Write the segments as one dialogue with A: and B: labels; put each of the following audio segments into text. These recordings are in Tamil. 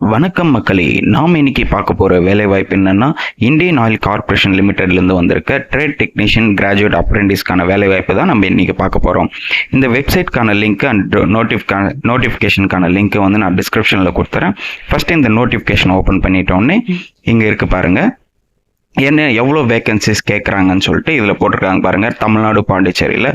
A: வணக்கம் மக்களே, நாம் இன்னைக்கு பார்க்க போகிற வேலைவாய்ப்பு என்னன்னா இந்தியன் ஆயில் கார்பரேஷன் லிமிடெட்லேருந்து வந்திருக்க ட்ரேட் டெக்னீஷியன் கிராஜுவேட் அப்ரெண்டிஸ்க்கான வேலைவாய்ப்பு தான் நம்ம இன்னைக்கு பார்க்க போகிறோம். இந்த வெப்சைட்கான லிங்க் அண்ட் நோட்டிஃபிகேஷனுக்கான லிங்க் வந்து நான் டிஸ்கிரிப்ஷனில் கொடுத்துறேன். ஃபர்ஸ்ட் இந்த நோட்டிஃபிகேஷன் ஓப்பன் பண்ணிட்டோன்னே இங்கே இருக்கு பாருங்க, என்ன எவ்வளோ வேகன்சிஸ் கேட்குறாங்கன்னு சொல்லிட்டு இதில் போட்டிருக்காங்க பாருங்கள். தமிழ்நாடு பாண்டிச்சேரியில்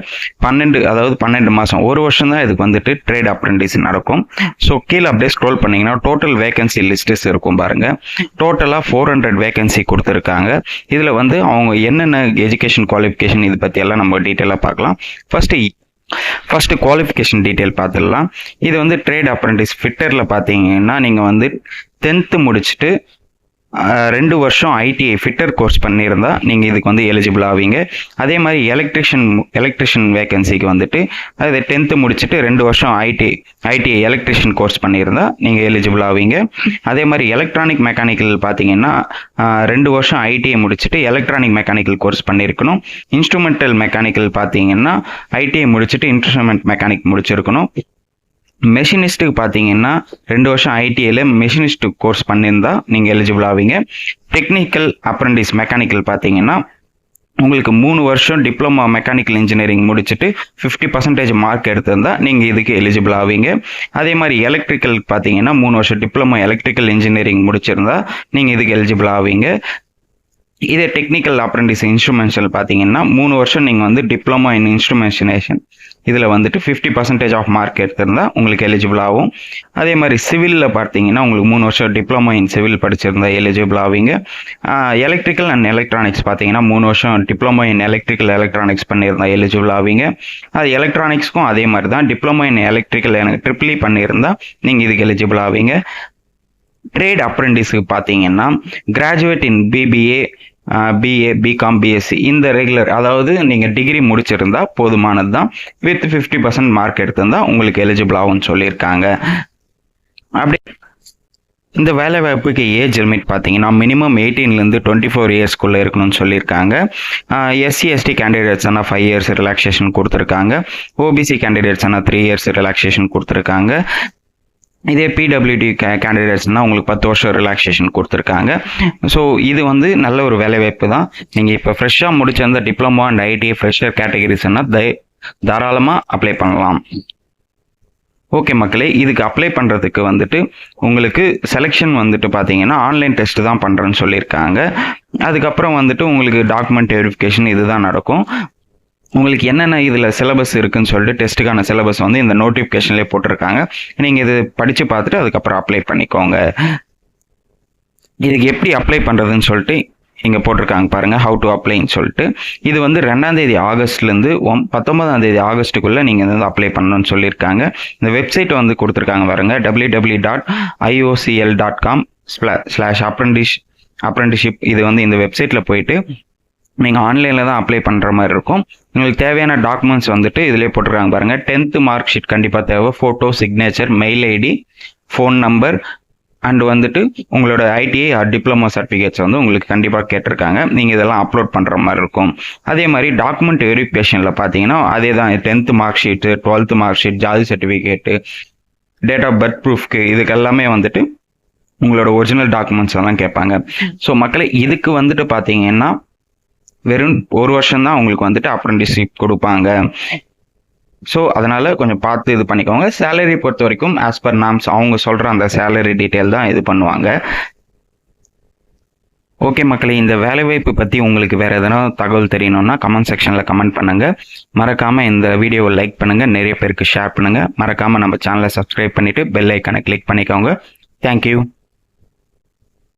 A: 12 மாதம், ஒரு வருஷம் தான் இதுக்கு வந்துட்டு ட்ரேட் அப்ரெண்டிஸ் நடக்கும். ஸோ கீழே அப்படியே ஸ்க்ரோல் பண்ணிங்கன்னா டோட்டல் வேகன்சி லிஸ்டஸ் இருக்கும் பாருங்கள். டோட்டலாக 400 வேகன்சி கொடுத்துருக்காங்க. இதில் வந்து அவங்க என்னென்ன எஜுகேஷன் குவாலிஃபிகேஷன் இது பற்றியெல்லாம் நம்ம டீட்டெயிலாக பார்க்கலாம். ஃபர்ஸ்ட் குவாலிஃபிகேஷன் டீட்டெயில் பார்த்துடலாம். இது வந்து ட்ரேட் அப்ரெண்டிஸ் ஃபிட்டரில் பார்த்தீங்கன்னா நீங்கள் வந்து 10th முடிச்சுட்டு 2 வருஷம் ஐடிஐ ஃபிட்டர் கோர்ஸ் பண்ணியிருந்தா நீங்கள் இதுக்கு வந்து எலிஜிபிள் ஆவீங்க. அதே மாதிரி எலக்ட்ரிஷியன் வேகன்சிக்கு வந்துட்டு அது 10th முடிச்சுட்டு 2 வருஷம் ஐடிஐ எலக்ட்ரிஷியன் கோர்ஸ் பண்ணியிருந்தா நீங்கள் எலிஜிபிள் ஆவீங்க. அதே மாதிரி எலக்ட்ரானிக் மெக்கானிக்கல் பார்த்தீங்கன்னா 2 வருஷம் ஐடிஐ முடிச்சுட்டு எலக்ட்ரானிக் மெக்கானிக்கல் கோர்ஸ் பண்ணியிருக்கணும். இன்ஸ்ட்ருமெண்டல் மெக்கானிக்கல் பார்த்தீங்கன்னா ஐடிஐ முடிச்சுட்டு இன்ஸ்ட்ருமெண்ட் மெக்கானிக் முடிச்சிருக்கணும். மெஷினிஸ்ட்டுக்கு பார்த்தீங்கன்னா 2 வருஷம் ஐடிஐயில் மெஷினிஸ்ட் கோர்ஸ் பண்ணியிருந்தா நீங்கள் எலிஜிபிள் ஆவீங்க. டெக்னிக்கல் அப்ரெண்டிஸ் மெக்கானிக்கல் பார்த்தீங்கன்னா உங்களுக்கு 3 வருஷம் டிப்ளமா மெக்கானிக்கல் இன்ஜினியரிங் முடிச்சுட்டு 50% மார்க் எடுத்திருந்தா நீங்கள் இதுக்கு எலிஜிபிள் ஆவீங்க. அதே மாதிரி எலக்ட்ரிக்கல் பார்த்தீங்கன்னா 3 வருஷம் டிப்ளமா எலக்ட்ரிக்கல் இன்ஜினியரிங் முடிச்சிருந்தா நீங்கள் இதுக்கு எலிஜிபிள் ஆவீங்க. இதே டெக்னிக்கல் அப்ரெண்டிஸ் இன்ஸ்ட்ருமெண்டேஷன் பார்த்தீங்கன்னா 3 வருஷம் நீங்கள் வந்து டிப்ளமா இன் இன்ஸ்ட்ருமெண்டேஷன் இதில் வந்துட்டு 50% ஆஃப் மார்க் எடுத்திருந்தா உங்களுக்கு எலிஜிபிள் ஆகும். அதே மாதிரி சிவிலில் பார்த்தீங்கன்னா உங்களுக்கு 3 வருஷம் டிப்ளமா இன் சிவில் படிச்சிருந்தா எலிஜிபிள் ஆவீங்க. எலக்ட்ரிக்கல் அண்ட் எலக்ட்ரானிக்ஸ் பார்த்தீங்கன்னா 3 வருஷம் டிப்ளமா இன் எலக்ட்ரிக்கல் எலக்ட்ரானிக்ஸ் பண்ணியிருந்தா எலிஜிபிள் ஆவீங்க. அது எலக்ட்ரானிக்ஸ்க்கும் அதே மாதிரி தான், டிப்ளமா இன் எலக்ட்ரிக்கல் ட்ரிபிள் பண்ணியிருந்தா நீங்கள் இதுக்கு எலிஜிபிள் ஆவீங்க. ட்ரேட் அப்ரெண்டிஸுக்கு பார்த்தீங்கன்னா graduate in BBA, BA, BCom, BSc இந்த ரெகுலர், அதாவது நீங்கள் டிகிரி முடிச்சிருந்தா போதுமானது தான். வித் 50% மார்க் எடுத்திருந்தா உங்களுக்கு எலிஜிபிள் ஆகும்னு சொல்லியிருக்காங்க. அப்படி இந்த வேலை வாய்ப்புக்கு ஏஜ் லிமிட் பார்த்தீங்கன்னா மினிமம் 18லேருந்து 24 இயர்ஸ்க்குள்ளே இருக்கணும்னு சொல்லியிருக்காங்க. எஸ்சி எஸ்டி கேண்டிடேட்ஸ் ஆனால் 5 இயர்ஸ் ரிலாக்ஸேஷன் கொடுத்துருக்காங்க. ஓபிசி கேண்டிடேட்ஸ் ஆனால் 3 இயர்ஸ் ரிலாக்ஸேஷன் கொடுத்துருக்காங்க. இதே பிடபிள்யூடி கேண்டிடேட்ஸ்னால் உங்களுக்கு 10 வருஷம் ரிலாக்ஸேஷன் கொடுத்துருக்காங்க. ஸோ இது வந்து நல்ல ஒரு வேலைவாய்ப்பு தான். நீங்கள் இப்போ ஃப்ரெஷ்ஷாக முடிச்சிருந்த டிப்ளமோ அண்ட் ஐடிஐ ஃப்ரெஷர் கேட்டகரிஸ்னால் தாராளமாக அப்ளை பண்ணலாம். ஓகே மக்களே, இதுக்கு அப்ளை பண்ணுறதுக்கு வந்துட்டு உங்களுக்கு செலெக்ஷன் வந்துட்டு பார்த்தீங்கன்னா ஆன்லைன் டெஸ்ட் தான் பண்ணுறேன்னு சொல்லியிருக்காங்க. அதுக்கப்புறம் வந்துட்டு உங்களுக்கு டாக்குமெண்ட் வெரிஃபிகேஷன் இதுதான் நடக்கும். உங்களுக்கு என்னென்ன இதில் சிலபஸ் இருக்குன்னு சொல்லிட்டு டெஸ்ட்டுக்கான சிலபஸ் வந்து இந்த நோட்டிஃபிகேஷன்லேயே போட்டிருக்காங்க. நீங்கள் இது படித்து பார்த்துட்டு அதுக்கப்புறம் அப்ளை பண்ணிக்கோங்க. இதுக்கு எப்படி அப்ளை பண்ணுறதுன்னு சொல்லிட்டு இங்கே போட்டிருக்காங்க பாருங்கள், ஹவு டு அப்ளைன்னு சொல்லிட்டு. இது வந்து 2ஆம் தேதி ஆகஸ்ட்லேருந்து 19ஆம் தேதி ஆகஸ்ட்டுக்குள்ளே நீங்கள் வந்து அப்ளை பண்ணணும்னு சொல்லியிருக்காங்க. இந்த வெப்சைட் வந்து கொடுத்துருக்காங்க பாருங்க, www.iocl.com/apprenticeship. இது வந்து இந்த வெப்சைட்டில் போயிட்டு நீங்கள் ஆன்லைனில் தான் அப்ளை பண்ணுற மாதிரி இருக்கும். உங்களுக்கு தேவையான டாக்குமெண்ட்ஸ் வந்துட்டு இதிலே போட்டிருக்காங்க பாருங்கள். 10th மார்க் ஷீட் கண்டிப்பாக தேவை, photo, signature, mail ID, phone number and வந்துட்டு உங்களோட ஐடிஐ டிப்ளமோ சர்டிஃபிகேட்ஸ் வந்து உங்களுக்கு கண்டிப்பாக கேட்டிருக்காங்க. நீங்கள் இதெல்லாம் அப்லோட் பண்ணுற மாதிரி இருக்கும். அதே மாதிரி டாக்குமெண்ட் வெரிஃபிகேஷனில் பார்த்தீங்கன்னா அதே தான், 10th mark sheet, 12th mark sheet, ஜாதி சர்டிஃபிகேட்டு, டேட் ஆஃப் பர்த் ப்ரூஃப்க்கு இதுக்கு எல்லாமே வந்துட்டு உங்களோட ஒரிஜினல் டாக்குமெண்ட்ஸ் எல்லாம் கேட்பாங்க. ஸோ மக்களே, இதுக்கு வந்துட்டு பார்த்தீங்கன்னா வெறும் 1 வருஷம் தான் உங்களுக்கு வந்துட்டு அப்ரெண்டிஸ்ஷிப் கொடுப்பாங்க. ஸோ அதனால் கொஞ்சம் பார்த்து இது பண்ணிக்கோங்க. சேலரி பொறுத்த வரைக்கும் ஆஸ் பர் நாம்ஸ் அவங்க சொல்கிற அந்த சேலரி டீட்டெயில் தான் இது பண்ணுவாங்க. ஓகே மக்களே, இந்த வேலைவாய்ப்பு பற்றி உங்களுக்கு வேறு எதனா தகவல் தெரியணும்னா கமெண்ட் செக்ஷனில் கமெண்ட் பண்ணுங்கள். மறக்காமல் இந்த வீடியோவை லைக் பண்ணுங்கள், நிறைய பேருக்கு ஷேர் பண்ணுங்கள். மறக்காமல் நம்ம சேனலை சப்ஸ்கிரைப் பண்ணிவிட்டு பெல் ஐக்கானை கிளிக் பண்ணிக்கோங்க. தேங்க்யூ.